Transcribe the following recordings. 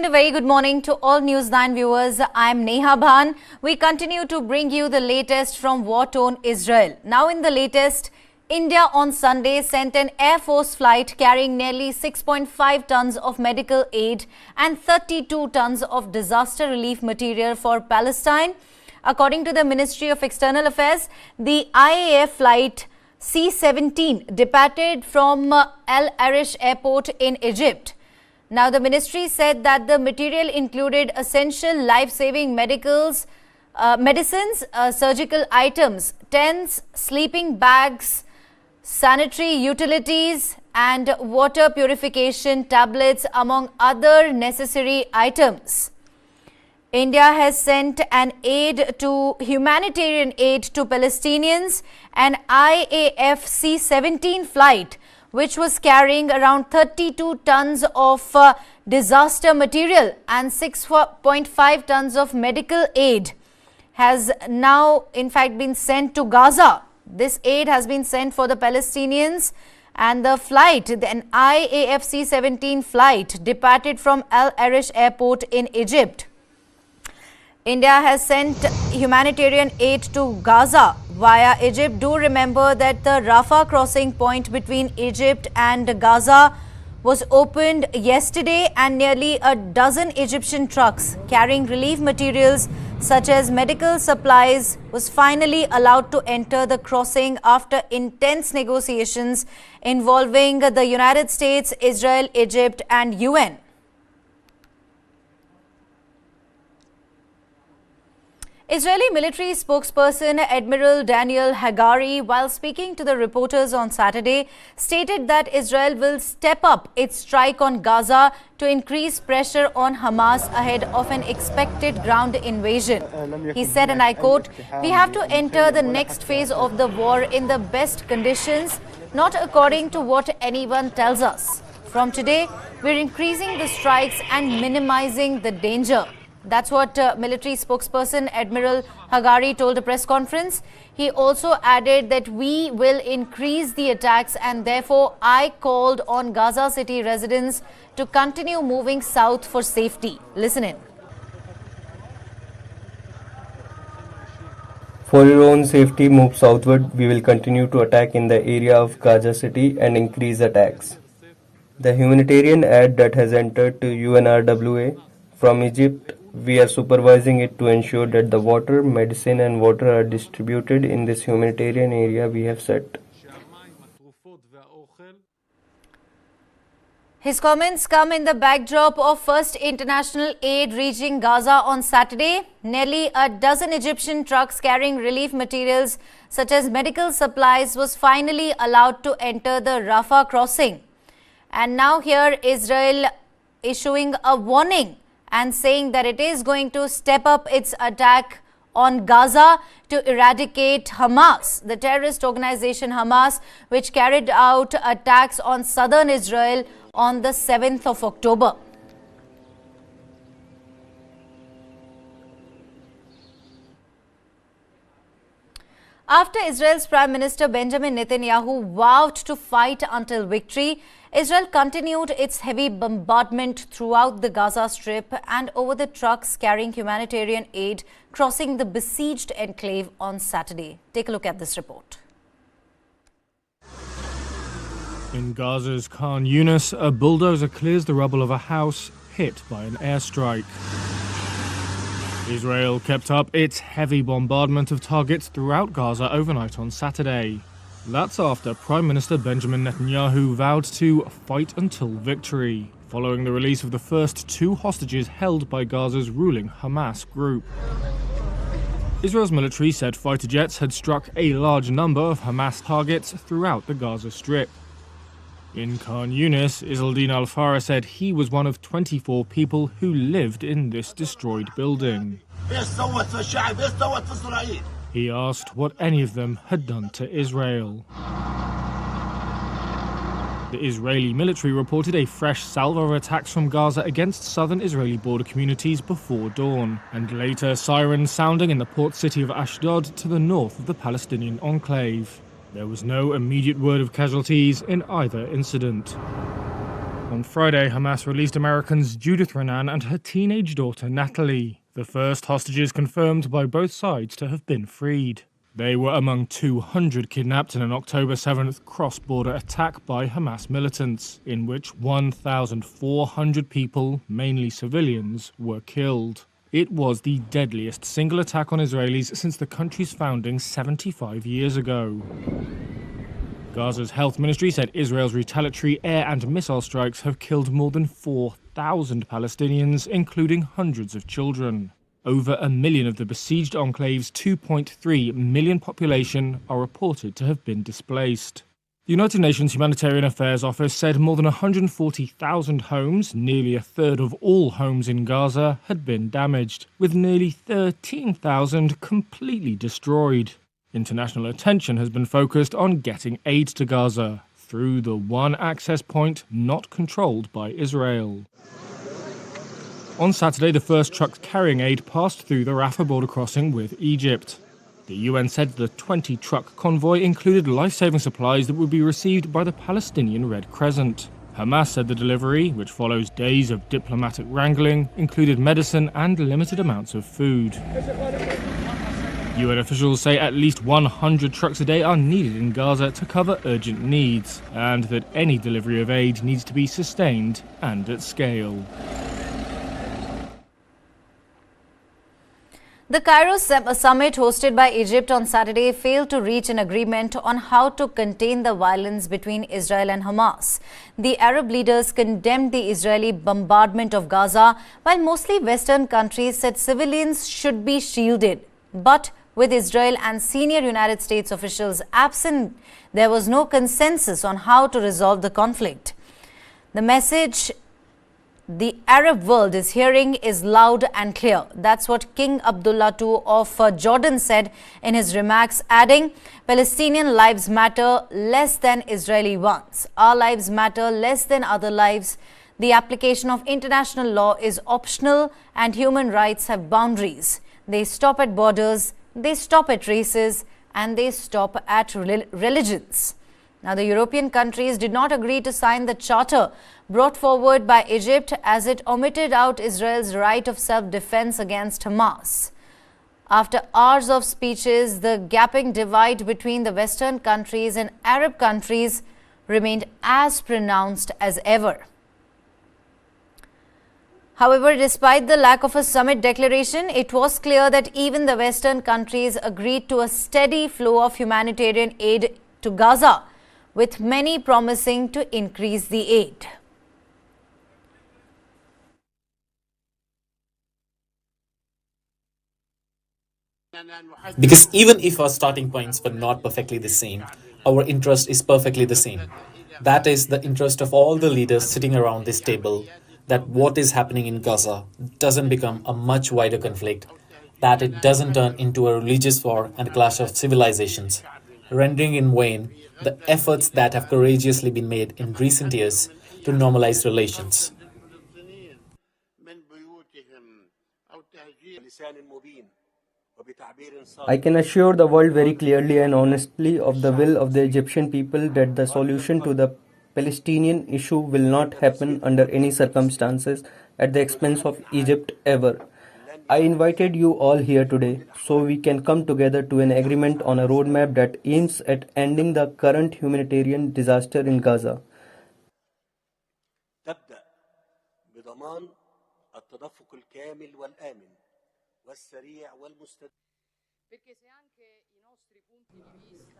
a very good morning to all News9 viewers. I'm Neha Bhan. We continue to bring you the latest from war-torn Israel. Now in the latest, India on Sunday sent an Air Force flight carrying nearly 6.5 tons of medical aid and 32 tons of disaster relief material for Palestine. According to the Ministry of External Affairs, the IAF flight C-17 departed from Al Arish Airport in Egypt. Now, the ministry said that the material included essential life-saving medicines, surgical items, tents, sleeping bags, sanitary utilities and water purification tablets, among other necessary items. India has sent an humanitarian aid to Palestinians. An IAF C-17 flight, which was carrying around 32 tons of disaster material and 6.5 tons of medical aid, has now in fact been sent to Gaza. This aid has been sent for the Palestinians, and the flight, an IAF C-17 flight, departed from Al Arish Airport in Egypt. India has sent humanitarian aid to Gaza via Egypt. Do remember that the Rafah crossing point between Egypt and Gaza was opened yesterday, and nearly a dozen Egyptian trucks carrying relief materials such as medical supplies was finally allowed to enter the crossing after intense negotiations involving the United States, Israel, Egypt and UN. Israeli military spokesperson Admiral Daniel Hagari, while speaking to the reporters on Saturday, stated that Israel will step up its strike on Gaza to increase pressure on Hamas ahead of an expected ground invasion. He said, and I quote, "We have to enter the next phase of the war in the best conditions, not according to what anyone tells us. From today, we're increasing the strikes and minimizing the danger." That's what military spokesperson Admiral Hagari told a press conference. He also added that we will increase the attacks, and therefore I called on Gaza City residents to continue moving south for safety. Listen in. For your own safety, move southward. We will continue to attack in the area of Gaza City and increase attacks. The humanitarian aid that has entered to UNRWA from Egypt, we are supervising it to ensure that the water, medicine and water are distributed in this humanitarian area we have set. His comments come in the backdrop of first international aid reaching Gaza on Saturday. Nearly a dozen Egyptian trucks carrying relief materials such as medical supplies was finally allowed to enter the Rafah crossing. And now here Israel issuing a warning and saying that it is going to step up its attack on Gaza to eradicate Hamas, the terrorist organization Hamas, which carried out attacks on southern Israel on the 7th of October. After Israel's Prime Minister Benjamin Netanyahu vowed to fight until victory, Israel continued its heavy bombardment throughout the Gaza Strip and over the trucks carrying humanitarian aid crossing the besieged enclave on Saturday. Take a look at this report. In Gaza's Khan Yunis, a bulldozer clears the rubble of a house hit by an airstrike. Israel kept up its heavy bombardment of targets throughout Gaza overnight on Saturday. That's after Prime Minister Benjamin Netanyahu vowed to fight until victory, following the release of the first 2 hostages held by Gaza's ruling Hamas group. Israel's military said fighter jets had struck a large number of Hamas targets throughout the Gaza Strip. In Khan Yunis, Izzeldin Al-Farah said he was one of 24 people who lived in this destroyed building. He asked what any of them had done to Israel. The Israeli military reported a fresh salvo of attacks from Gaza against southern Israeli border communities before dawn, and later sirens sounding in the port city of Ashdod to the north of the Palestinian enclave. There was no immediate word of casualties in either incident. On Friday, Hamas released Americans Judith Renan and her teenage daughter Natalie, the first hostages confirmed by both sides to have been freed. They were among 200 kidnapped in an October 7th cross-border attack by Hamas militants, in which 1,400 people, mainly civilians, were killed. It was the deadliest single attack on Israelis since the country's founding 75 years ago. Gaza's health ministry said Israel's retaliatory air and missile strikes have killed more than 4,000 Palestinians, including hundreds of children. Over 1 million of the besieged enclave's 2.3 million population are reported to have been displaced. The United Nations Humanitarian Affairs Office said more than 140,000 homes, nearly a third of all homes in Gaza, had been damaged, with nearly 13,000 completely destroyed. International attention has been focused on getting aid to Gaza through the one access point not controlled by Israel. On Saturday, the first trucks carrying aid passed through the Rafah border crossing with Egypt. The UN said the 20-truck convoy included life-saving supplies that would be received by the Palestinian Red Crescent. Hamas said the delivery, which follows days of diplomatic wrangling, included medicine and limited amounts of food. UN officials say at least 100 trucks a day are needed in Gaza to cover urgent needs, and that any delivery of aid needs to be sustained and at scale. The Cairo Summit hosted by Egypt on Saturday failed to reach an agreement on how to contain the violence between Israel and Hamas. The Arab leaders condemned the Israeli bombardment of Gaza, while mostly Western countries said civilians should be shielded. But with Israel and senior United States officials absent, there was no consensus on how to resolve the conflict. The message the Arab world is hearing is loud and clear. That's what King Abdullah II of Jordan said in his remarks, adding, Palestinian lives matter less than Israeli ones. Our lives matter less than other lives. The application of international law is optional and human rights have boundaries. They stop at borders, they stop at races, and they stop at religions. Now, the European countries did not agree to sign the charter brought forward by Egypt as it omitted out Israel's right of self-defense against Hamas. After hours of speeches, the gaping divide between the Western countries and Arab countries remained as pronounced as ever. However, despite the lack of a summit declaration, it was clear that even the Western countries agreed to a steady flow of humanitarian aid to Gaza, with many promising to increase the aid. Because even if our starting points were not perfectly the same, our interest is perfectly the same. That is the interest of all the leaders sitting around this table, that what is happening in Gaza doesn't become a much wider conflict, that it doesn't turn into a religious war and a clash of civilizations, rendering in vain the efforts that have courageously been made in recent years to normalize relations. I can assure the world very clearly and honestly of the will of the Egyptian people that the solution to the Palestinian issue will not happen under any circumstances at the expense of Egypt ever. I invited you all here today so we can come together to an agreement on a roadmap that aims at ending the current humanitarian disaster in Gaza.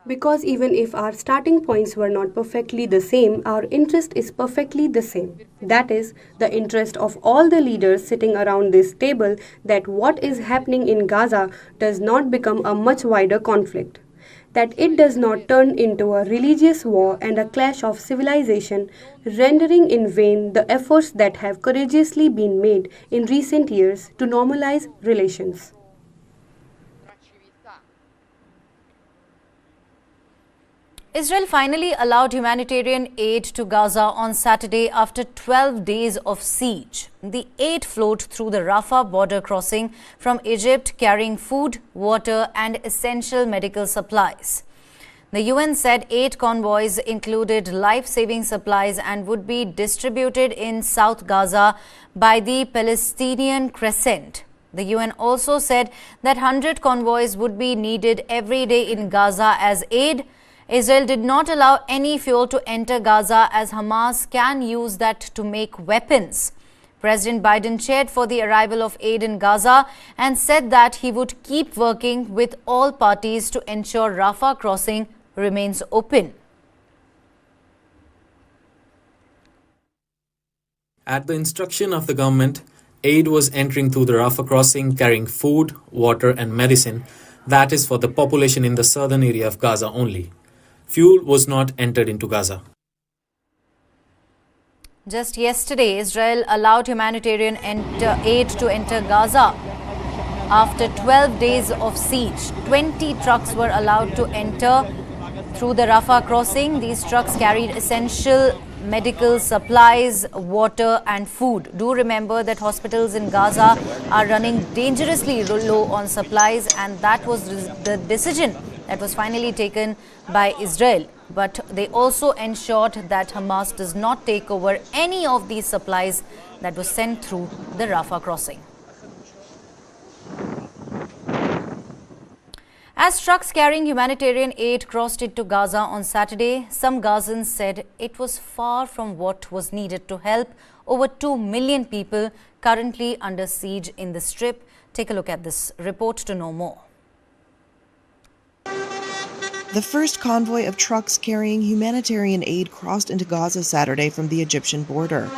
Because even if our starting points were not perfectly the same, our interest is perfectly the same. That is, the interest of all the leaders sitting around this table that what is happening in Gaza does not become a much wider conflict. That it does not turn into a religious war and a clash of civilization, rendering in vain the efforts that have courageously been made in recent years to normalize relations. Israel finally allowed humanitarian aid to Gaza on Saturday after 12 days of siege. The aid flowed through the Rafah border crossing from Egypt, carrying food, water, and essential medical supplies. The UN said 8 convoys included life-saving supplies and would be distributed in South Gaza by the Palestinian Crescent. The UN also said that 100 convoys would be needed every day in Gaza as aid. Israel did not allow any fuel to enter Gaza as Hamas can use that to make weapons. President Biden cheered for the arrival of aid in Gaza and said that he would keep working with all parties to ensure Rafah crossing remains open. At the instruction of the government, aid was entering through the Rafah crossing carrying food, water and medicine that is for the population in the southern area of Gaza only. Fuel was not entered into Gaza. Just yesterday, Israel allowed humanitarian aid to enter Gaza. After 12 days of siege, 20 trucks were allowed to enter through the Rafah crossing. These trucks carried essential medical supplies, water and food. Do remember that hospitals in Gaza are running dangerously low on supplies, and that was the decision that was finally taken by Israel. But they also ensured that Hamas does not take over any of these supplies that was sent through the Rafah crossing. As trucks carrying humanitarian aid crossed into Gaza on Saturday, some Gazans said it was far from what was needed to help over 2 million people currently under siege in the Strip. Take a look at this report to know more. The first convoy of trucks carrying humanitarian aid crossed into Gaza Saturday from the Egyptian border.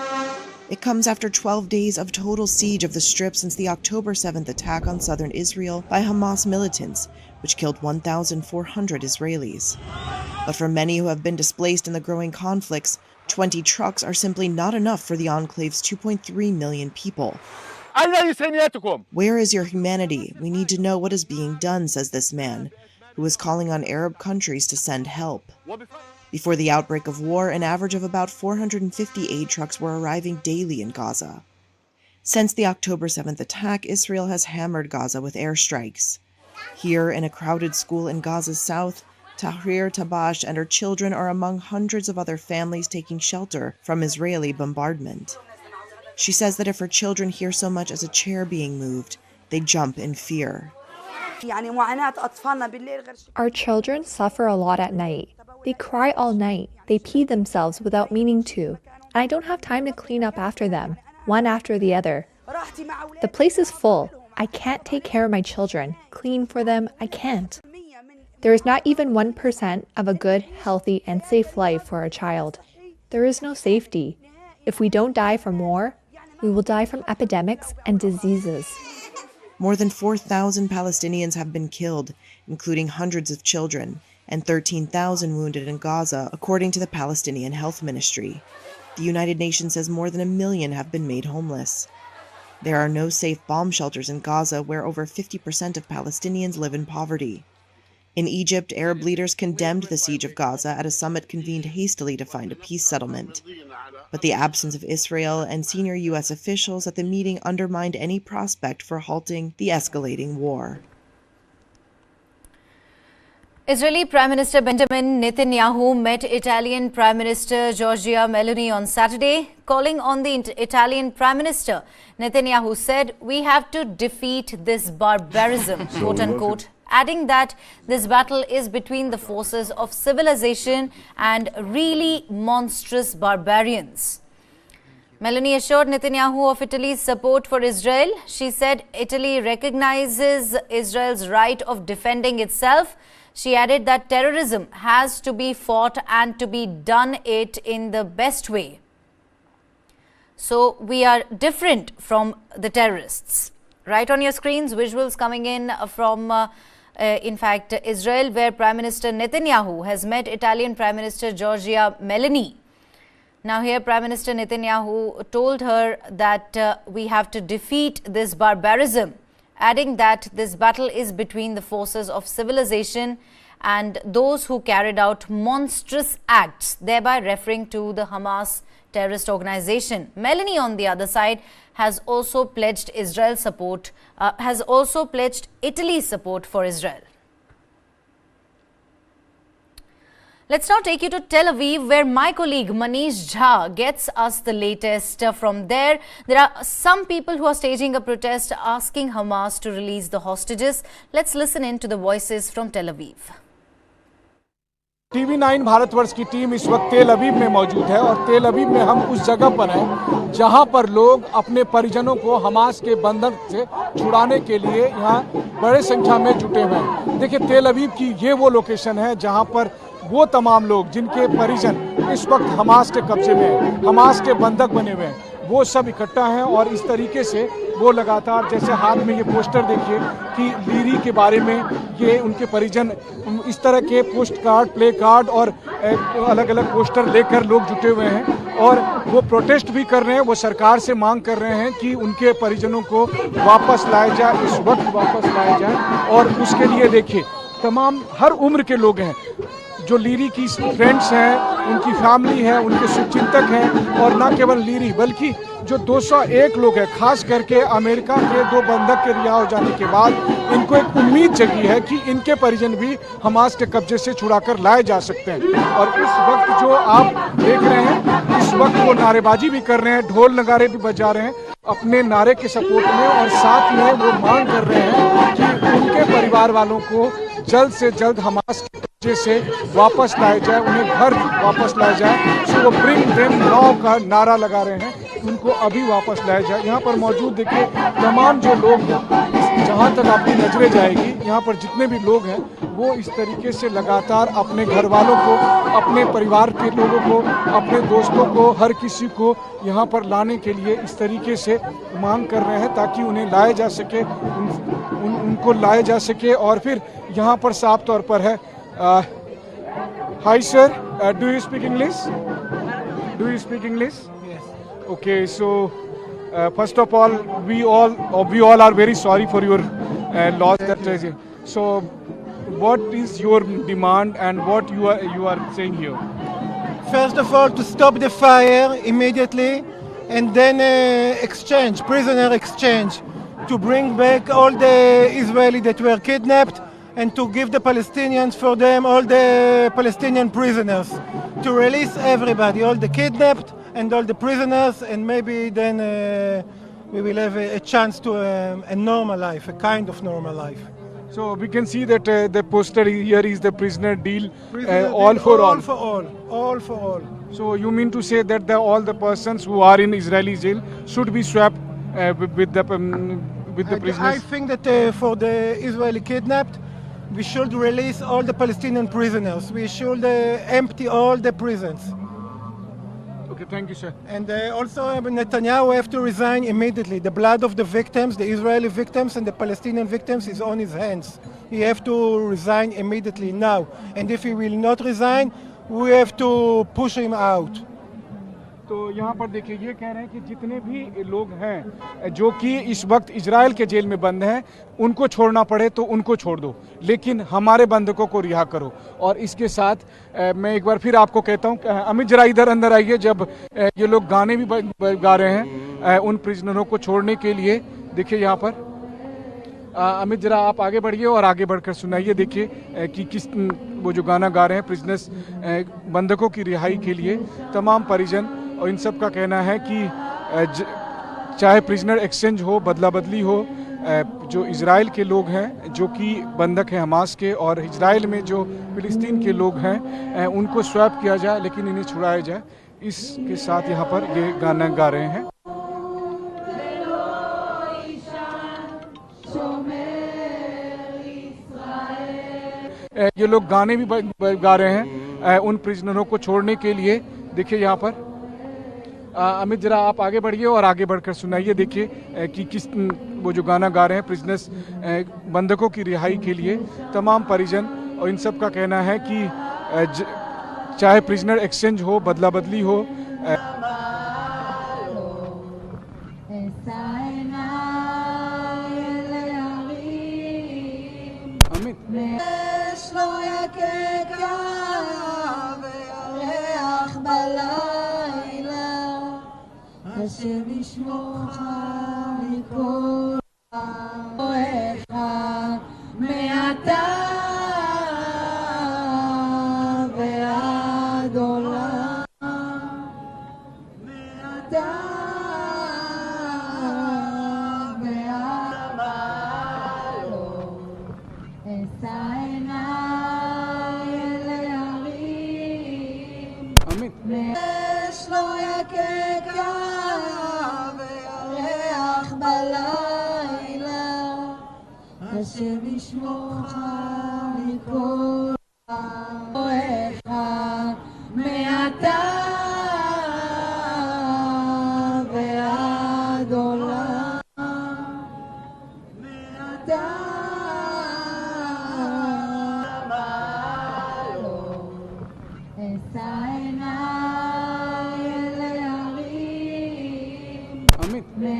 It comes after 12 days of total siege of the Strip since the October 7th attack on southern Israel by Hamas militants, which killed 1,400 Israelis. But for many who have been displaced in the growing conflicts, 20 trucks are simply not enough for the enclave's 2.3 million people. Where is your humanity? We need to know what is being done, says this man, who is calling on Arab countries to send help. Before the outbreak of war, an average of about 450 aid trucks were arriving daily in Gaza. Since the October 7th attack, Israel has hammered Gaza with airstrikes. Here, in a crowded school in Gaza's south, Tahrir Tabash and her children are among hundreds of other families taking shelter from Israeli bombardment. She says that if her children hear so much as a chair being moved, they jump in fear. Our children suffer a lot at night. They cry all night. They pee themselves without meaning to. And I don't have time to clean up after them, one after the other. The place is full. I can't take care of my children, clean for them, I can't. There is not even 1% of a good, healthy, and safe life for a child. There is no safety. If we don't die from war, we will die from epidemics and diseases. More than 4,000 Palestinians have been killed, including hundreds of children, and 13,000 wounded in Gaza, according to the Palestinian Health Ministry. The United Nations says more than 1 million have been made homeless. There are no safe bomb shelters in Gaza, where over 50% of Palestinians live in poverty. In Egypt, Arab leaders condemned the siege of Gaza at a summit convened hastily to find a peace settlement. But the absence of Israel and senior U.S. officials at the meeting undermined any prospect for halting the escalating war. Israeli Prime Minister Benjamin Netanyahu met Italian Prime Minister Giorgia Meloni on Saturday. Calling on the Italian Prime Minister, Netanyahu said, "We have to defeat this barbarism," quote unquote, adding that this battle is between the forces of civilization and really monstrous barbarians. Meloni assured Netanyahu of Italy's support for Israel. She said Italy recognizes Israel's right of defending itself. She added that terrorism has to be fought and to be done it in the best way. So we are different from the terrorists. Right on your screens, visuals coming in from, in fact, Israel, where Prime Minister Netanyahu has met Italian Prime Minister Giorgia Meloni. Now here, Prime Minister Netanyahu told her that we have to defeat this barbarism, adding that this battle is between the forces of civilization and those who carried out monstrous acts, thereby referring to the Hamas terrorist organization. Meloni, on the other side, has also pledged Italy's support for Israel. Let's now take you to Tel Aviv, where my colleague Manish Jha gets us the latest. From there are some people who are staging a protest asking Hamas to release the hostages. Let's listen in to the voices from Tel Aviv. TV9 Bharatvarsh की team इस वक्त तेल अवीव में मौजूद है और तेल अवीव में हम उस जगह पर हैं जहां पर लोग अपने परिजनों को हमास के बंधन से छुड़ाने के लिए यहां बड़े संख्या में जुटे हुए हैं। देखिए, तेल अवीव की ये वो लोकेशन है जहां पर वो तमाम लोग जिनके परिजन इस वक्त हमास के कब्जे में हैं, हमास के बंधक बने हुए हैं, वो सब इकट्ठा हैं और इस तरीके से वो लगातार, जैसे हाथ में ये पोस्टर देखिए कि लीरी के बारे में ये उनके परिजन इस तरह के पोस्ट कार्ड, प्ले कार्ड और अलग अलग पोस्टर लेकर लोग जुटे हुए हैं और वो प्रोटेस्ट भी कर रहे हैं। वो सरकार से मांग कर रहे हैं कि उनके परिजनों को वापस लाया जाए, इस वक्त वापस लाया जाए। और उसके लिए देखिए तमाम हर उम्र के लोग हैं, जो लीरी की फ्रेंड्स हैं, उनकी फैमिली है, उनके शुभचिंतक हैं और न केवल लीरी बल्कि जो 201 लोग हैं, खास करके अमेरिका के 2 बंधक के रिहा हो जाने के बाद इनको एक उम्मीद जगी है कि इनके परिजन भी हमास के कब्जे से छुड़ाकर लाए जा सकते हैं। और इस वक्त जो आप देख रहे हैं, इस वक्त वो नारेबाजी भी कर रहे हैं, ढोल नगारे भी बजा रहे हैं अपने नारे के सपोर्ट में और साथ में वो मांग कर रहे हैं कि उनके परिवार वालों को जल्द से जल्द हमास के कब्जे से वापस लाया जाए, उन्हें घर वापस लाया जाए। सो वो ब्रिंग देम नाउ का नारा लगा रहे हैं, उनको अभी वापस लाया जाए। यहाँ पर मौजूद देखिए तमाम जो लोग हैं, जहाँ तक आपकी नजरें जाएगी, यहाँ पर जितने भी लोग हैं वो इस तरीके से लगातार अपने घर वालों को, अपने परिवार के लोगों को, अपने दोस्तों को, हर किसी को यहाँ पर लाने के लिए इस तरीके से मांग कर रहे हैं ताकि उन्हें लाया जा सके, उनको लाया जा सके। और फिर यहाँ पर साफ तौर पर है, hi sir, do you speak English? Do you speak English? Okay, so first of all, we all are very sorry for your loss. So, what is your demand and what you are saying here? First of all, to stop the fire immediately, and then prisoner exchange, to bring back all the Israelis that were kidnapped, and to give the Palestinians for them all the Palestinian prisoners, to release everybody, all the kidnapped and all the prisoners, and maybe then we will have a chance to a normal life, a kind of normal life. So we can see that the poster here is the prisoner deal, all for all. All for all. So you mean to say that all the persons who are in Israeli jail should be swapped with the prisoners? I think that for the Israeli kidnapped, we should release all the Palestinian prisoners. We should empty all the prisons. Okay, thank you, sir. And also Netanyahu have to resign immediately. The blood of the victims, the Israeli victims and the Palestinian victims, is on his hands. He have to resign immediately now. And if he will not resign, we have to push him out. तो यहाँ पर देखिए ये कह रहे हैं कि जितने भी लोग हैं जो कि इस वक्त इजराइल के जेल में बंद हैं, उनको छोड़ना पड़े तो उनको छोड़ दो, लेकिन हमारे बंधकों को रिहा करो। और इसके साथ मैं एक बार फिर आपको कहता हूँ, अमित जरा इधर अंदर आइए। जब ये लोग गाने भी गा रहे हैं उन प्रिजनरों को छोड़ने के लिए, देखिए यहाँ पर अमित जरा आप आगे बढ़िए और आगे बढ़कर सुनाइए। देखिए कि किस वो जो गाना गा रहे हैं प्रिजनर्स, बंधकों की रिहाई के लिए तमाम परिजन, और इन सब का कहना है कि चाहे प्रिजनर एक्सचेंज हो, बदला बदली हो, जो इजराइल के लोग हैं जो कि बंधक हैं हमास के, और इजराइल में जो फिलिस्तीन के लोग हैं उनको स्वैप किया जाए, लेकिन इन्हें छुड़ाया जाए। इसके साथ यहाँ पर ये गाना गा रहे हैं। ये लोग गाने भी गा रहे हैं उन प्रिजनरों को छोड़ने के लिए। देखिए यहाँ पर अमित जरा आप आगे बढ़िए और आगे बढ़कर सुनाइए। देखिए कि किस वो जो गाना गा रहे हैं प्रिजनर्स, बंधकों की रिहाई के लिए तमाम परिजन, और इन सब का कहना है कि चाहे प्रिजनर एक्सचेंज हो, बदला बदली हो, השם ישמורך מכל רעך מעתה ועד אש לא יקקה וירח בלילה, השם ישמורך מכל רעך מעתה ועד עולם, מעתה לא אשא עיניי אל ההרים,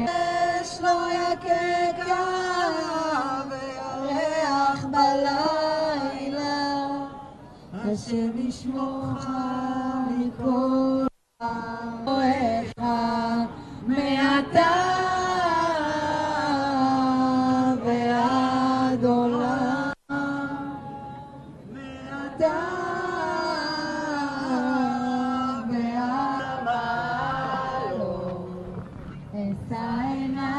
אש לא יקקה וירח בלילה, השם ישמורך מכל רעך מעתה ועד עולם, מעתה ועד לא אשא עיניי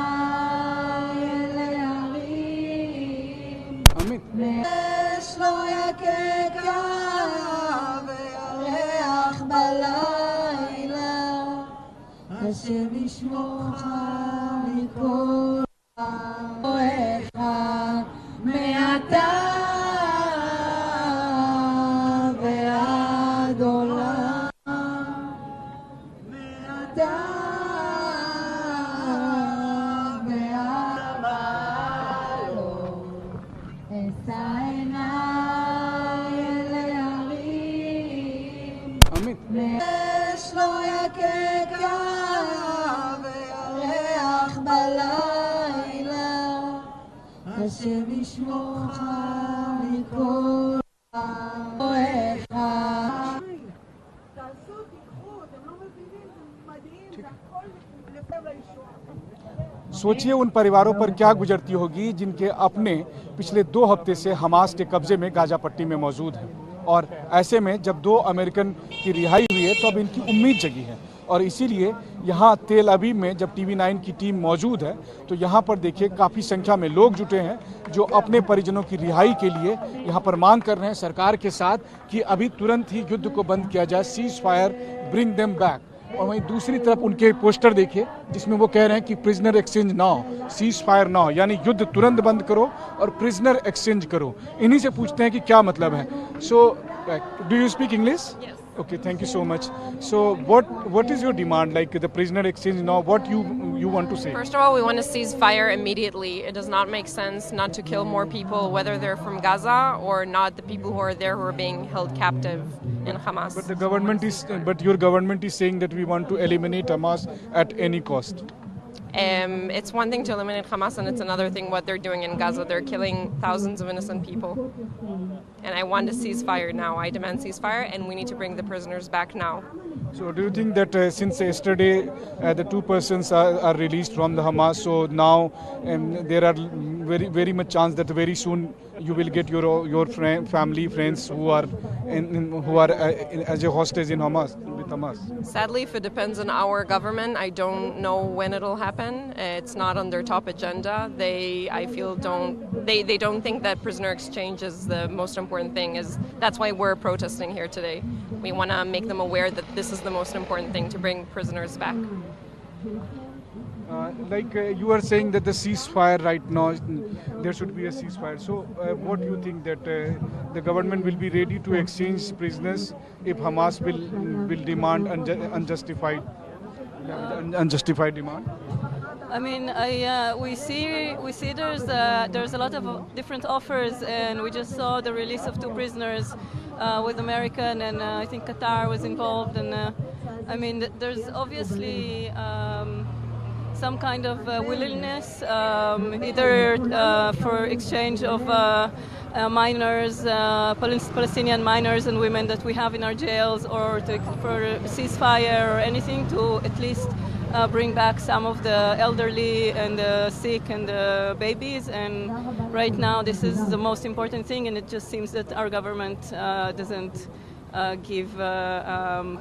אל ההרים, אש לא יקקה וירח בלילה, השם ישמורך מכל רעך מעתה ועד עולם, מעתה ועד לא אשא עיניי אל ההרים, אש לא יקקה וירח בלילה, השם ישמורך מכל רעך. सोचिए उन परिवारों पर क्या गुजरती होगी जिनके अपने पिछले 2 हफ्ते से हमास के कब्जे में गाजा पट्टी में मौजूद हैं। और ऐसे में जब 2 अमेरिकन की रिहाई हुई है तो अब इनकी उम्मीद जगी है और इसीलिए यहाँ तेल अवीव में जब TV9 की टीम मौजूद है तो यहाँ पर देखिए काफ़ी संख्या में लोग जुटे हैं जो अपने परिजनों की रिहाई के लिए यहाँ पर मांग कर रहे हैं सरकार के साथ कि अभी तुरंत ही युद्ध को बंद किया जाए, cease fire, bring them back. और वहीं दूसरी तरफ उनके पोस्टर देखिए जिसमें वो कह रहे हैं कि prisoner exchange now, cease fire now, यानी युद्ध तुरंत बंद करो और प्रिजनर एक्सचेंज करो। इन्हीं से पूछते हैं कि क्या मतलब है। So do you speak English? Okay, thank you so much. So what is your demand, like the prisoner exchange now, what you want to say? First of all, we want to cease fire immediately. It does not make sense not to kill more people, whether they're from Gaza or not, the people who are there who are being held captive in Hamas. But your government is saying that we want to eliminate Hamas at any cost. It's one thing to eliminate Hamas, and it's another thing what they're doing in Gaza. They're killing thousands of innocent people. And I want a ceasefire now. I demand ceasefire, and we need to bring the prisoners back now. So do you think that since yesterday the 2 persons are released from the Hamas, so now there are very much chance that very soon you will get your family, friends who are as a hostage in Hamas, with Hamas? Sadly, if it depends on our government, I don't know when it'll happen. It's not on their top agenda. I feel they don't think that prisoner exchange is the most important thing. That's why we're protesting here today. We want to make them aware that this is the most important thing, to bring prisoners back. You are saying that the ceasefire right now, there should be a ceasefire. So what do you think that the government will be ready to exchange prisoners if Hamas will demand unjustified demand? I mean, we see there's a lot of different offers, and we just saw the release of 2 prisoners with American, and I think Qatar was involved, and I mean, there's obviously some kind of willingness, either for exchange of minors, Palestinian minors and women that we have in our jails, or for ceasefire or anything, to at least bring back some of the elderly and the sick and the babies. And right now this is the most important thing, and it just seems that our government doesn't give, I'm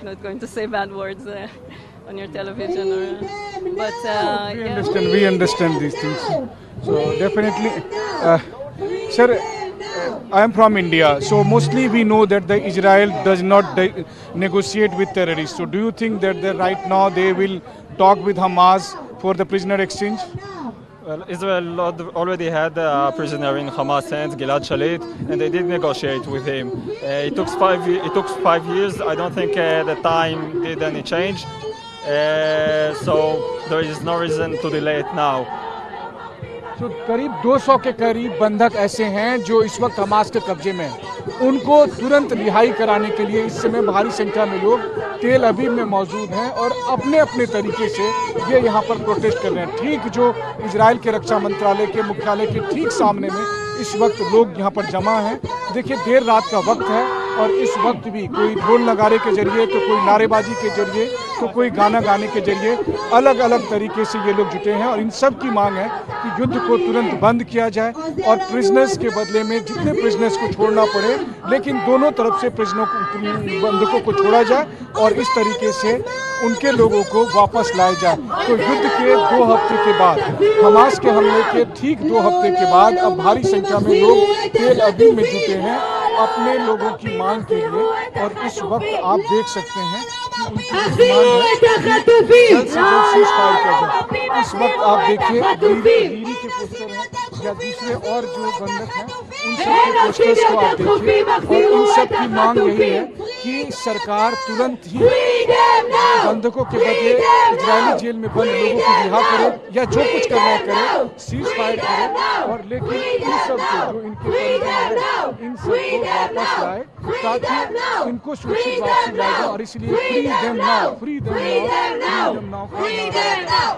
not going to say bad words on your television, we understand these things. So definitely Sir, I am from India, so mostly we know that the Israel does not negotiate with terrorists. So do you think that right now they will talk with Hamas for the prisoner exchange? Well, Israel already had a prisoner in Hamas hands, Gilad Shalit, and they did negotiate with him. It took 5 years. I don't think the time did any change. So there is no reason to delay it now. तो करीब 200 के करीब बंधक ऐसे हैं जो इस वक्त हमास के कब्जे में हैं। उनको तुरंत रिहाई कराने के लिए इस समय भारी संख्या में लोग तेल अवीव में मौजूद हैं और अपने अपने तरीके से ये यहाँ पर प्रोटेस्ट कर रहे हैं। ठीक जो इजराइल के रक्षा मंत्रालय के मुख्यालय के ठीक सामने में इस वक्त लोग यहाँ पर जमा हैं। देखिए देर रात का वक्त है और इस वक्त भी कोई ढोल नगारे के जरिए तो कोई नारेबाजी के जरिए तो कोई गाना गाने के जरिए अलग अलग तरीके से ये लोग जुटे हैं और इन सब की मांग है कि युद्ध को तुरंत बंद किया जाए और प्रिजनर्स के बदले में जितने प्रिजनर्स को छोड़ना पड़े लेकिन दोनों तरफ से बंधकों को छोड़ा जाए और इस तरीके से उनके लोगों को वापस लाया जाए। तो युद्ध के 2 हफ्ते के बाद हमास के हमले के ठीक 2 हफ्ते के बाद अब भारी संख्या में लोग तेल अवीव में जुटे हैं अपने लोगों की मांग के लिए और इस वक्त आप देख सकते हैं कि उनकी मांग है जल्द से जल्द सीज़फायर किया जाए। इस वक्त आप देखिए दीदी के पोस्टर हैं या दूसरे और जो बंधक हैं उन सब के पोस्टर्स को आप देखिए और इन सब की मांग यही है कि सरकार तुरंत ही बंधकों के बदले इजरायली जेल में बंद लोगों को रिहा करे या जो कुछ करना है करे, सीज फायर करे और लेकिन इन सबको जो इनके परिजन हैं इन सबको वापस लाए ताकि इनको सुरक्षित वापसी लाया जाए और इसलिए free them now, free them now, free them now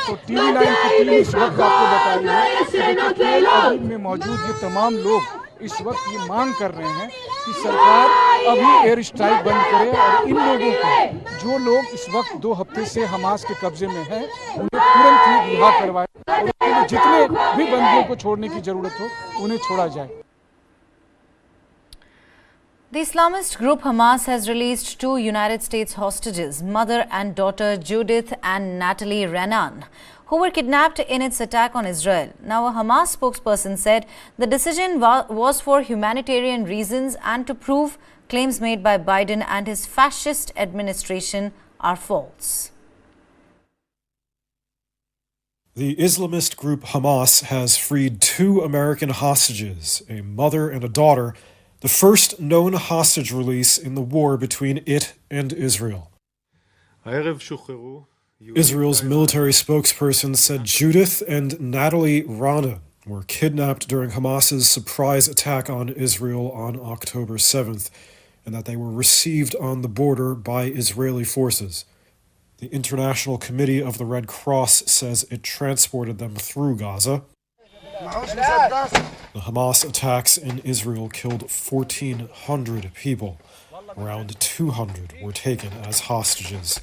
तो TV9 की टीम इस वक्त आपको बताई है कि तेल अवीव में मौजूद ये तमाम लोग इस वक्त ये मांग कर रहे हैं कि सरकार अभी एयर स्ट्राइक बंद करे और इन लोगों को जो लोग इस वक्त 2 हफ्ते से हमास के कब्जे में हैं उन्हें तुरंत ही रिहा करवाए और जितने भी बंदियों को छोड़ने की जरूरत हो उन्हें छोड़ा जाए। The Islamist group Hamas has released 2 United States hostages, mother and daughter Judith and Natalie Renan, who were kidnapped in its attack on Israel. Now, a Hamas spokesperson said the decision was for humanitarian reasons and to prove claims made by Biden and his fascist administration are false. The Islamist group Hamas has freed 2 American hostages, a mother and a daughter, the first known hostage release in the war between it and Israel. Israel's military spokesperson said Judith and Natalie Renan were kidnapped during Hamas's surprise attack on Israel on October 7th, and that they were received on the border by Israeli forces. The International Committee of the Red Cross says it transported them through Gaza. The Hamas attacks in Israel killed 1,400 people. Around 200 were taken as hostages.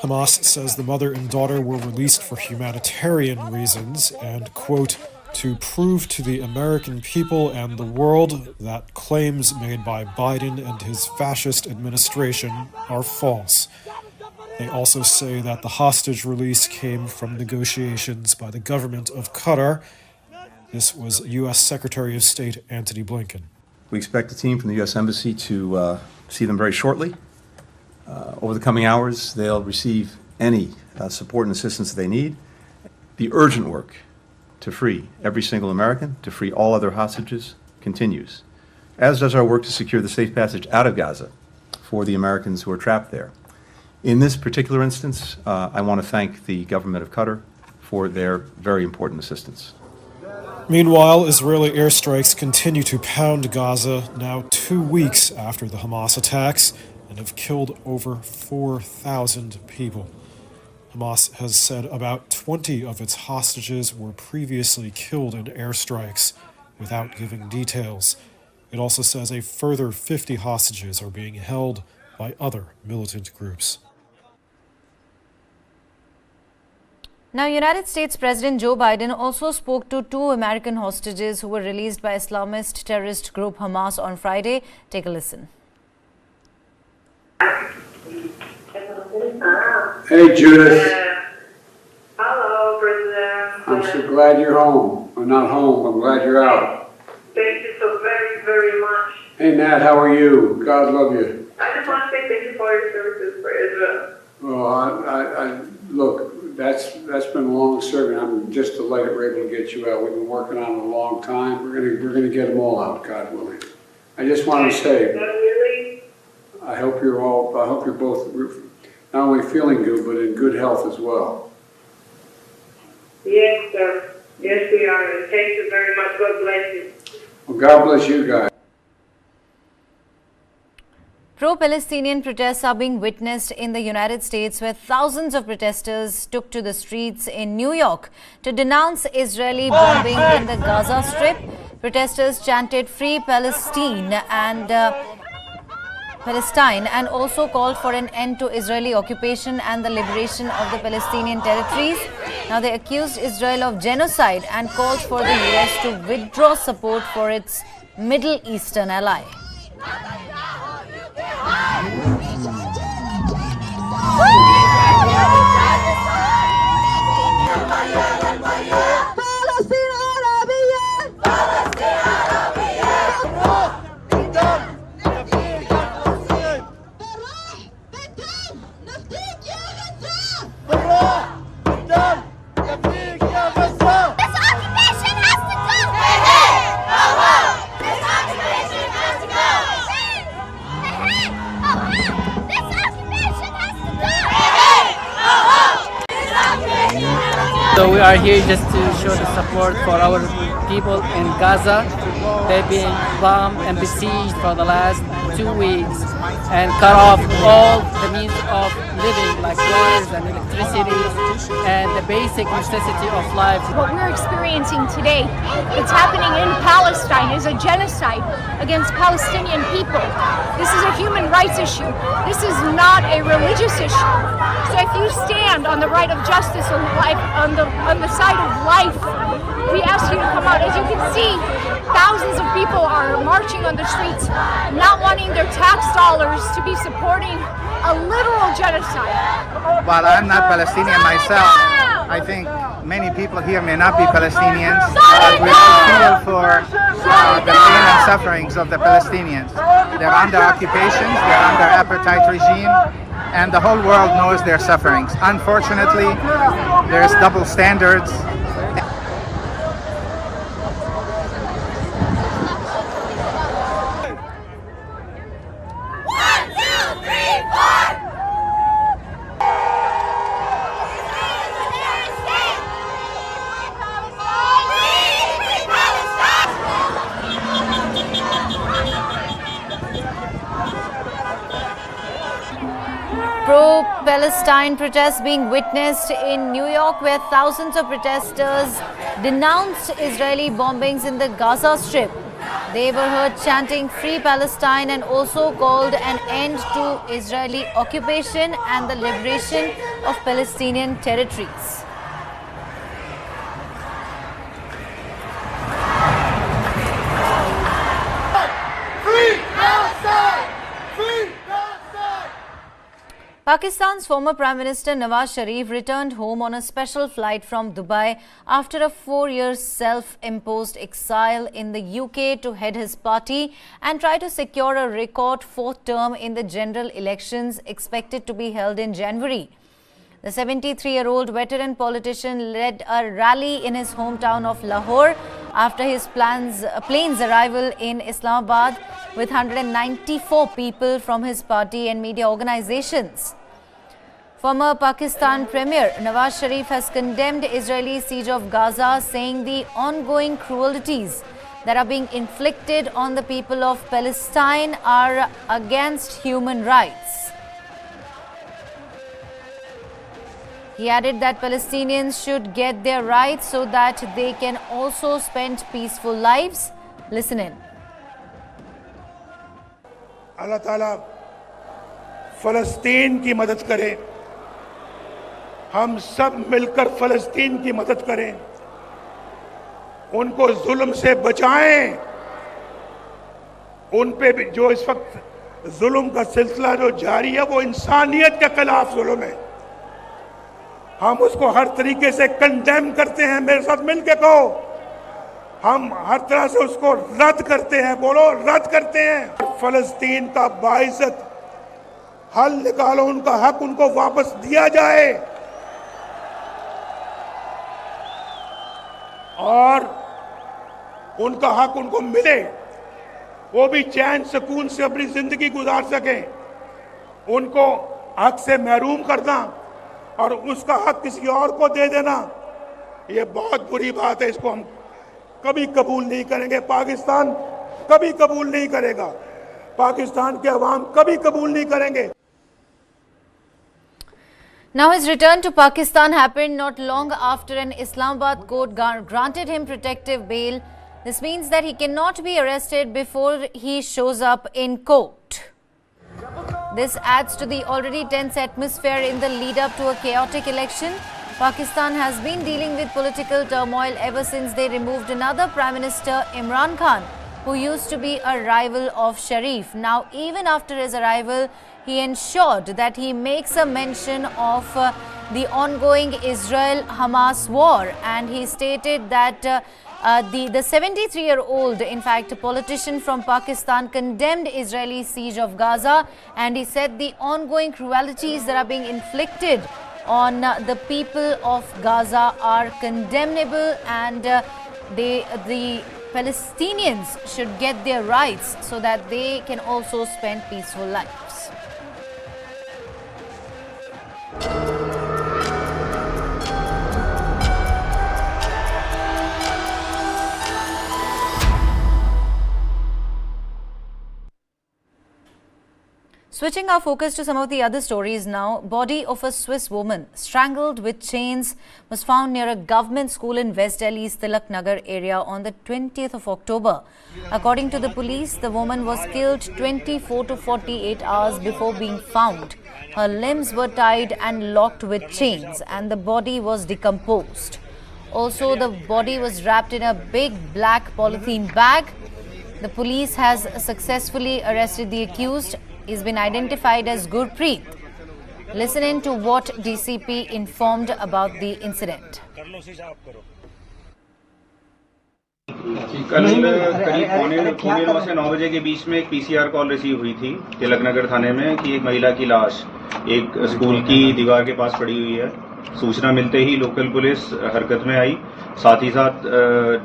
Hamas says the mother and daughter were released for humanitarian reasons and, quote, to prove to the American people and the world that claims made by Biden and his fascist administration are false. They also say that the hostage release came from negotiations by the government of Qatar. This was U.S. Secretary of State Antony Blinken. We expect a team from the U.S. Embassy to see them very shortly. Over the coming hours, they'll receive any support and assistance that they need. The urgent work to free every single American, to free all other hostages, continues, as does our work to secure the safe passage out of Gaza for the Americans who are trapped there. In this particular instance, I want to thank the government of Qatar for their very important assistance. Meanwhile, Israeli airstrikes continue to pound Gaza now 2 weeks after the Hamas attacks and have killed over 4,000 people. Hamas has said about 20 of its hostages were previously killed in airstrikes without giving details. It also says a further 50 hostages are being held by other militant groups. Now, United States President Joe Biden also spoke to 2 American hostages who were released by Islamist terrorist group Hamas on Friday. Take a listen. Hey, Judith. Hello, President. I'm so glad you're home. Or not home, I'm glad you're out. Thank you so very, very much. Hey Nat, how are you? God love you. I just want to say thank you for your services for Israel. Well, I look, that's been a long serving. I'm just delighted we're able to get you out. We've been working on it a long time. We're gonna get them all out, God willing. I just want to say, I hope you're both not only feeling good, but in good health as well. Yes, sir. Yes, we are. And thank you very much. God bless you. Well, God bless you guys. Pro-Palestinian protests are being witnessed in the United States, where thousands of protesters took to the streets in New York to denounce Israeli bombing in the Gaza Strip. Protesters chanted "Free Palestine" and also called for an end to Israeli occupation and the liberation of the Palestinian territories. Now, they accused Israel of genocide and called for the US to withdraw support for its Middle Eastern ally. So we are here just to show the support for our people in Gaza. They've been bombed and besieged for the last 2 weeks and cut off all the means of living like waters and electricity and the basic necessity of life. What we're experiencing today, it's happening in Palestine, is a genocide against Palestinian people. This is a human rights issue. This is not a religious issue. So if you stand on the right of justice and life, on the side of life, we ask you to come out. As you can see, thousands of people are marching on the streets, not wanting their tax dollars to be supporting a literal genocide. While I'm not Palestinian myself, I think many people here may not be Palestinians, but we all feel for the pain and sufferings of the Palestinians. They're under occupations, they're under apartheid regime, and the whole world knows their sufferings. Unfortunately, there's double standards. Pro-Palestine protests being witnessed in New York, where thousands of protesters denounced Israeli bombings in the Gaza Strip. They were heard chanting "Free Palestine" and also called an end to Israeli occupation and the liberation of Palestinian territories. Pakistan's former Prime Minister Nawaz Sharif returned home on a special flight from Dubai after a 4-year self-imposed exile in the UK to head his party and try to secure a record 4th term in the general elections expected to be held in January. The 73-year-old veteran politician led a rally in his hometown of Lahore after his plane's arrival in Islamabad with 194 people from his party and media organizations. Former Pakistan Premier Nawaz Sharif has condemned Israeli siege of Gaza, saying the ongoing cruelties that are being inflicted on the people of Palestine are against human rights. He added that Palestinians should get their rights so that they can also spend peaceful lives. Listen in. Allah Ta'ala फलस्तीन की मदद करें, हम सब मिलकर फलस्तीन की मदद करें, उनको जुल्म से बचाएं, उन पे भी जो इस वक्त जुल्म का सिलसिला जो जारी है वो इंसानियत के खिलाफ जुल्म है। हम उसको हर तरीके से कंडेम करते हैं, मेरे साथ मिलके कहो, हम हर तरह से उसको रद्द करते हैं, बोलो रद्द करते हैं। फलस्तीन का बाइज्जत हल निकालो, उनका हक उनको वापस दिया जाए और उनका हक उनको मिले, वो भी चैन सुकून से अपनी जिंदगी गुजार सकें। उनको हक से महरूम करना और उसका हक किसी और को दे देना, ये बहुत बुरी बात है। इसको हम कभी कबूल नहीं करेंगे, पाकिस्तान कभी कबूल नहीं करेगा, पाकिस्तान के अवाम कभी कबूल नहीं करेंगे। Now his return to Pakistan happened not long after an Islamabad court granted him protective bail. This means that he cannot be arrested before he shows up in court. This adds to the already tense atmosphere in the lead up to a chaotic election. Pakistan has been dealing with political turmoil ever since they removed another Prime Minister, Imran Khan, who used to be a rival of Sharif. Now, even after his arrival, he ensured that he makes a mention of the ongoing Israel-Hamas war, and he stated that the 73-year-old, in fact, a politician from Pakistan, condemned Israeli siege of Gaza, and he said the ongoing cruelties that are being inflicted on the people of Gaza are condemnable, and the Palestinians should get their rights so that they can also spend peaceful lives. Switching our focus to some of the other stories now, body of a Swiss woman strangled with chains was found near a government school in West Delhi's Tilak Nagar area on the 20th of October. According to the police, the woman was killed 24 to 48 hours before being found. Her limbs were tied and locked with chains, and the body was decomposed. Also, the body was wrapped in a big black polythene bag. The police has successfully arrested the accused. He's been identified as Gurpreet. Listen in to what DCP informed about the incident. कल करीब पौने 9 से 9 बजे के बीच में एक PCR call receive हुई थी तिलक नगर थाने में कि एक महिला की लाश एक स्कूल की दीवार के पास पड़ी हुई है। सूचना मिलते ही लोकल पुलिस हरकत में आई, साथ ही साथ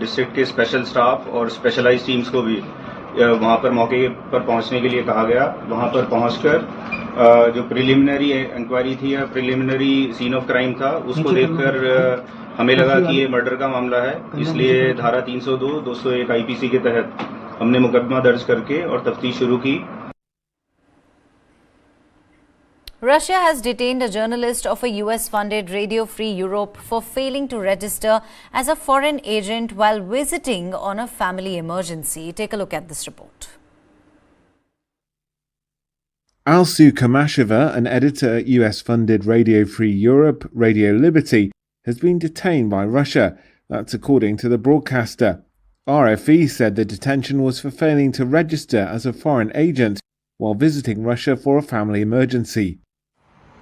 डिस्ट्रिक्ट के स्पेशल स्टाफ और स्पेशलाइज्ड टीम्स को भी वहां पर मौके पर पहुंचने के लिए कहा गया। वहां पर पहुंचकर जो प्रिलिमिनरी इंक्वायरी थी या प्रिलिमिनरी सीन ऑफ क्राइम था, उसको देखकर हमें लगा कि ये मर्डर का मामला है, इसलिए धारा 302, 201 आईपीसी के तहत हमने मुकदमा दर्ज करके और तफ्तीश शुरू की। Russia has detained a journalist of a US-funded Radio Free Europe for failing to register as a foreign agent while visiting on a family emergency. Take a look at this report. Alsu Kamasheva, an editor at US-funded Radio Free Europe, Radio Liberty, has been detained by Russia. That's according to the broadcaster. RFE said the detention was for failing to register as a foreign agent while visiting Russia for a family emergency.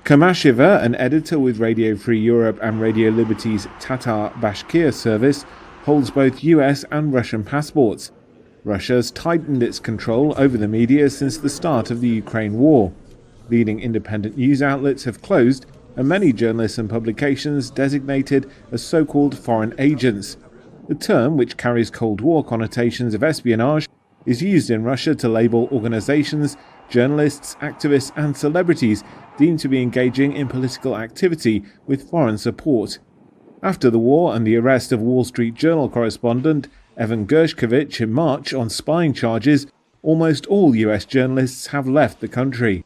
Kamasheva, an editor with Radio Free Europe and Radio Liberty's Tatar Bashkir service, holds both US and Russian passports. Russia's tightened its control over the media since the start of the Ukraine war. Leading independent news outlets have closed, and many journalists and publications designated as so-called foreign agents. The term, which carries Cold War connotations of espionage, is used in Russia to label organizations, journalists, activists and celebrities deemed to be engaging in political activity with foreign support. After the war and the arrest of Wall Street Journal correspondent Evan Gershkovich in March on spying charges, almost all US journalists have left the country.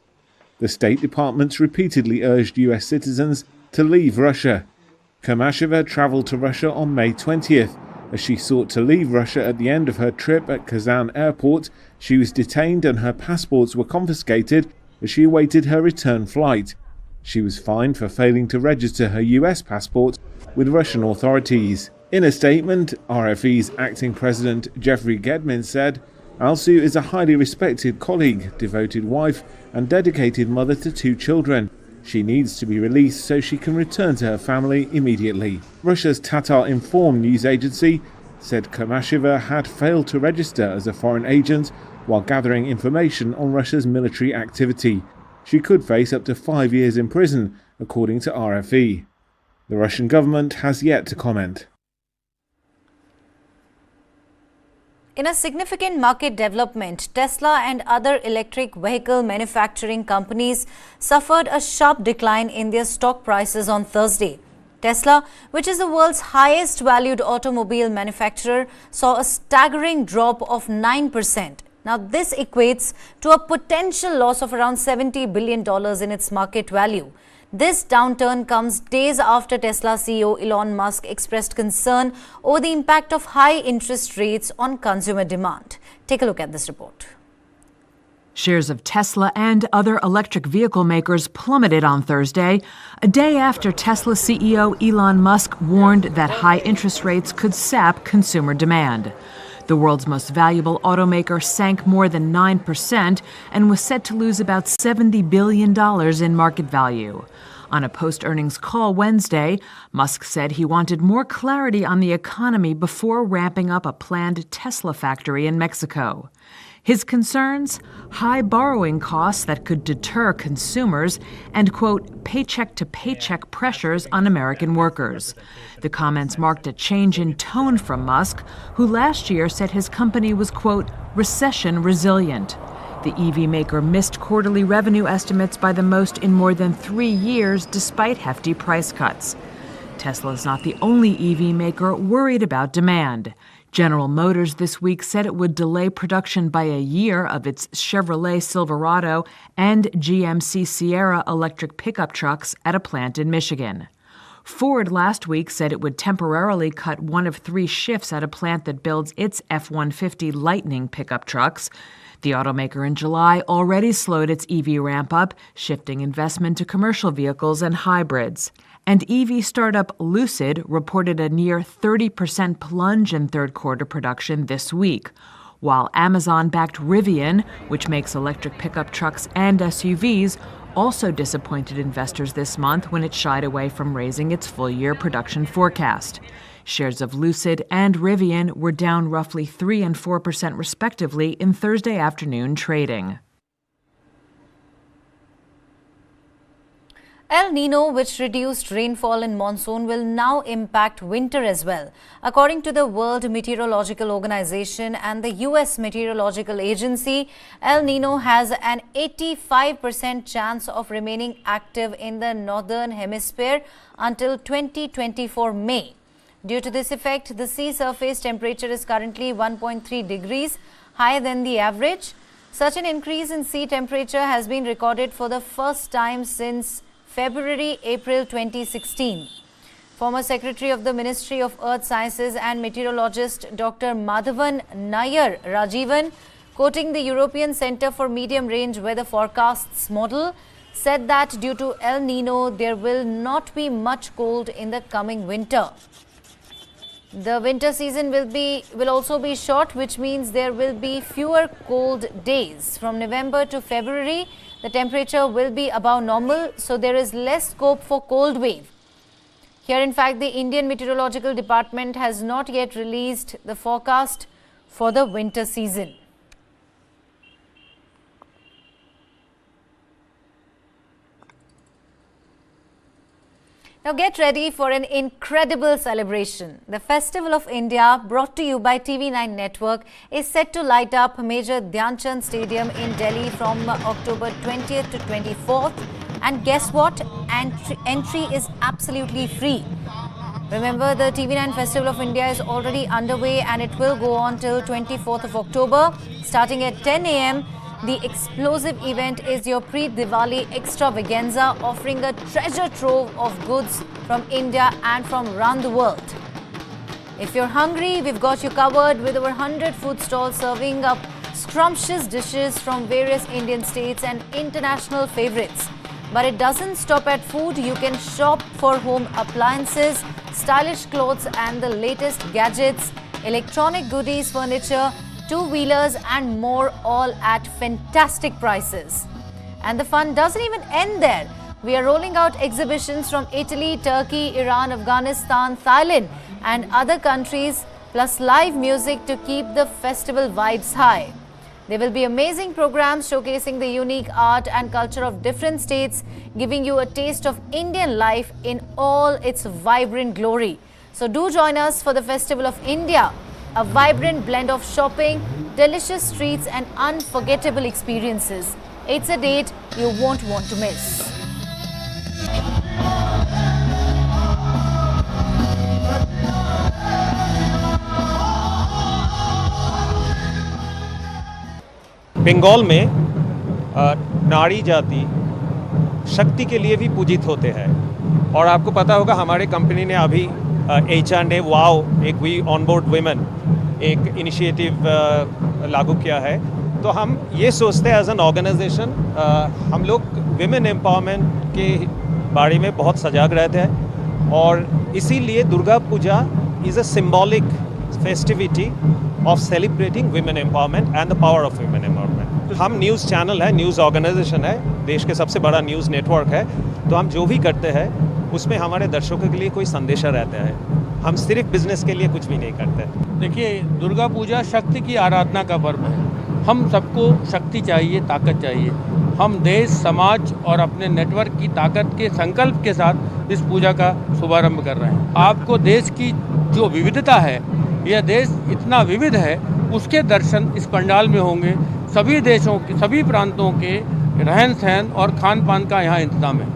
The State Department's repeatedly urged US citizens to leave Russia. Kamasheva travelled to Russia on May 20th. As she sought to leave Russia at the end of her trip at Kazan airport, she was detained and her passports were confiscated as she awaited her return flight. She was fined for failing to register her US passport with Russian authorities. In a statement, RFE's acting president Jeffrey Gedmin said, "Alsu is a highly respected colleague, devoted wife and dedicated mother to 2 children. She needs to be released so she can return to her family immediately. Russia's Tatar Inform news agency said Kamasheva had failed to register as a foreign agent while gathering information on Russia's military activity. She could face up to 5 years in prison, according to RFE. The Russian government has yet to comment. In a significant market development, Tesla and other electric vehicle manufacturing companies suffered a sharp decline in their stock prices on Thursday. Tesla, which is the world's highest valued automobile manufacturer, saw a staggering drop of 9%. Now, this equates to a potential loss of around $70 billion in its market value. This downturn comes days after Tesla CEO Elon Musk expressed concern over the impact of high interest rates on consumer demand. Take a look at this report. Shares of Tesla and other electric vehicle makers plummeted on Thursday, a day after Tesla CEO Elon Musk warned that high interest rates could sap consumer demand. The world's most valuable automaker sank more than 9% and was set to lose about $70 billion in market value. On a post-earnings call Wednesday, Musk said he wanted more clarity on the economy before ramping up a planned Tesla factory in Mexico. His concerns? High borrowing costs that could deter consumers and, quote, paycheck-to-paycheck pressures on American workers. The comments marked a change in tone from Musk, who last year said his company was, quote, recession resilient. The EV maker missed quarterly revenue estimates by the most in more than 3 years, despite hefty price cuts. Tesla is not the only EV maker worried about demand. General Motors this week said it would delay production by a year of its Chevrolet Silverado and GMC Sierra electric pickup trucks at a plant in Michigan. Ford last week said it would temporarily cut one of 3 shifts at a plant that builds its F-150 Lightning pickup trucks. The automaker in July already slowed its EV ramp-up, shifting investment to commercial vehicles and hybrids. And EV startup Lucid reported a near 30% plunge in third-quarter production this week, while Amazon-backed Rivian, which makes electric pickup trucks and SUVs, also disappointed investors this month when it shied away from raising its full-year production forecast. Shares of Lucid and Rivian were down roughly 3% and 4% respectively in Thursday afternoon trading. El Nino, which reduced rainfall in monsoon, will now impact winter as well. According to the World Meteorological Organization and the U.S. Meteorological Agency, El Nino has an 85% chance of remaining active in the northern hemisphere until 2024 May. Due to this effect, the sea surface temperature is currently 1.3 degrees higher than the average. Such an increase in sea temperature has been recorded for the first time since February-April 2016. Former Secretary of the Ministry of Earth Sciences and meteorologist Dr. Madhavan Nair Rajivan, quoting the European Centre for Medium Range Weather Forecasts model, said that due to El Nino, there will not be much cold in the coming winter. The winter season will also be short, which means there will be fewer cold days. From November to February, the temperature will be above normal, so there is less scope for cold wave. Here, in fact, the Indian Meteorological Department has not yet released the forecast for the winter season. Now get ready for an incredible celebration. The Festival of India, brought to you by TV9 Network, is set to light up Major Dhyan Chand Stadium in Delhi from October 20th to 24th. And guess what? Entry is absolutely free. Remember, the TV9 Festival of India is already underway and it will go on till 24th of October. Starting at 10 a.m., the explosive event is your pre-Diwali extravaganza, offering a treasure trove of goods from India and from around the world. If you're hungry, we've got you covered with over 100 food stalls serving up scrumptious dishes from various Indian states and international favorites. But it doesn't stop at food. You can shop for home appliances, stylish clothes and the latest gadgets, electronic goodies, furniture, two-wheelers and more, all at fantastic prices. And the fun doesn't even end there. We are rolling out exhibitions from Italy, Turkey, Iran, Afghanistan, Thailand and other countries, plus live music to keep the festival vibes high. There will be amazing programs showcasing the unique art and culture of different states, giving you a taste of Indian life in all its vibrant glory. So do join us for the Festival of India, a vibrant blend of shopping, delicious streets and unforgettable experiences. It's a date you won't want to miss. Bengal में नारी जाति शक्ति के लिए भी पूजित होते हैं और आपको पता होगा हमारे कंपनी ने अभी H&A वाओ एक वी ऑन बोर्ड वुमेन एक इनिशिएटिव लागू किया है। तो हम ये सोचते हैं एज एन ऑर्गेनाइजेशन हम लोग विमेन एम्पावरमेंट के बारे में बहुत सजग रहते हैं और इसीलिए Durga Puja is a symbolic festivity of celebrating women empowerment and the power of women empowerment. हम न्यूज़ चैनल है, न्यूज़ ऑर्गेनाइजेशन है, देश के सबसे बड़ा न्यूज़ नेटवर्क है, तो हम जो भी करते हैं उसमें हमारे दर्शकों के लिए कोई संदेशा रहता है। हम सिर्फ बिजनेस के लिए कुछ भी नहीं करते। देखिए, दुर्गा पूजा शक्ति की आराधना का पर्व है। हम सबको शक्ति चाहिए, ताकत चाहिए। हम देश, समाज और अपने नेटवर्क की ताकत के संकल्प के साथ इस पूजा का शुभारंभ कर रहे हैं। आपको देश की जो विविधता है, यह देश इतना विविध है, उसके दर्शन इस पंडाल में होंगे। सभी देशों के, सभी प्रांतों के रहन सहन और खान पान का यहाँ इंतजाम है।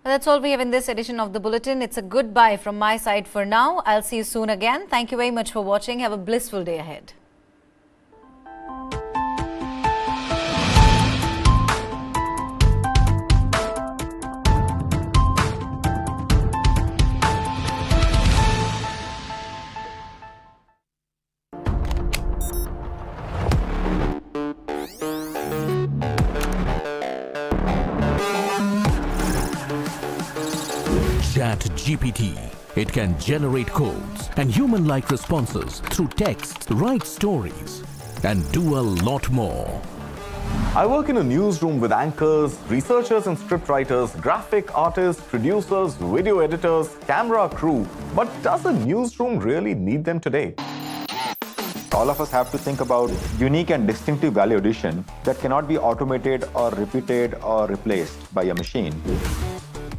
That's all we have in this edition of the Bulletin. It's a goodbye from my side for now. I'll see you soon again. Thank you very much for watching. Have a blissful day ahead. GPT. It can generate codes and human-like responses through text, write stories, and do a lot more. I work in a newsroom with anchors, researchers and scriptwriters, graphic artists, producers, video editors, camera crew. But does a newsroom really need them today? All of us have to think about unique and distinctive value addition that cannot be automated or repeated or replaced by a machine.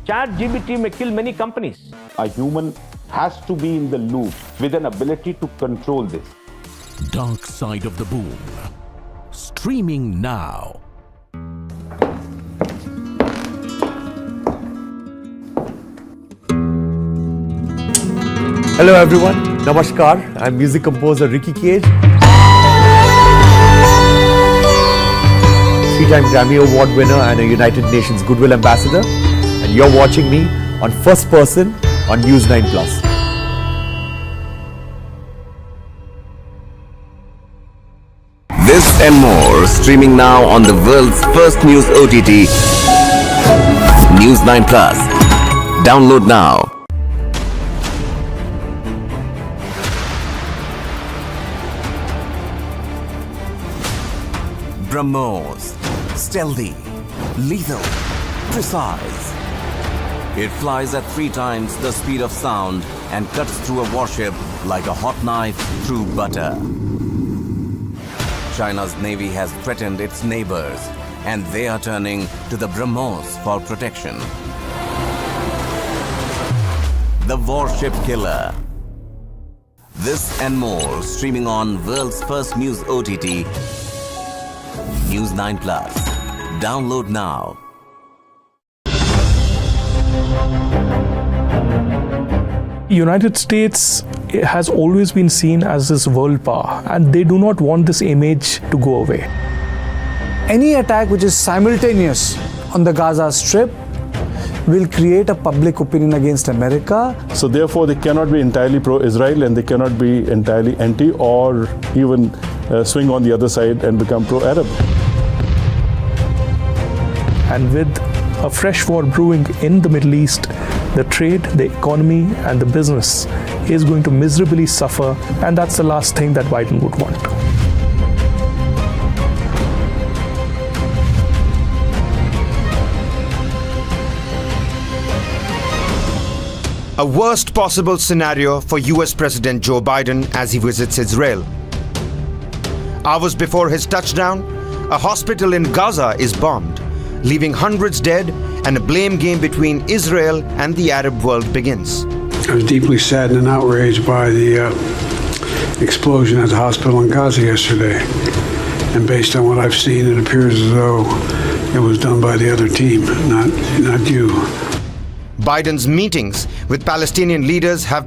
ChatGPT may kill many companies. A human has to be in the loop with an ability to control this. Dark Side of the Boom. Streaming now. Hello everyone, Namaskar. I'm music composer Ricky Cage. 3-time Grammy Award winner and a United Nations Goodwill Ambassador. And you're watching me on First Person on News9 Plus. This and more streaming now on the world's first news OTT, News9 Plus. Download now. BrahMos. Stealthy, lethal, precise. It flies at 3 times the speed of sound and cuts through a warship like a hot knife through butter. China's navy has threatened its neighbors, and they are turning to the BrahMos for protection. The Warship Killer. This and more streaming on world's first news OTT, News9 Plus. Download now. United States has always been seen as this world power, and they do not want this image to go away. Any attack which is simultaneous on the Gaza Strip will create a public opinion against America. So therefore they cannot be entirely pro-Israel and they cannot be entirely anti or even swing on the other side and become pro-Arab. And with a fresh war brewing in the Middle East, the trade, the economy and the business is going to miserably suffer, and that's the last thing that Biden would want. a worst possible scenario for US President Joe Biden as he visits Israel. Hours before his touchdown, a hospital in Gaza is bombed, leaving hundreds dead, and a blame game between Israel and the Arab world begins. I was deeply saddened and outraged by the explosion at the hospital in Gaza yesterday. And based on what I've seen, it appears as though it was done by the other team, not you. Biden's meetings with Palestinian leaders have been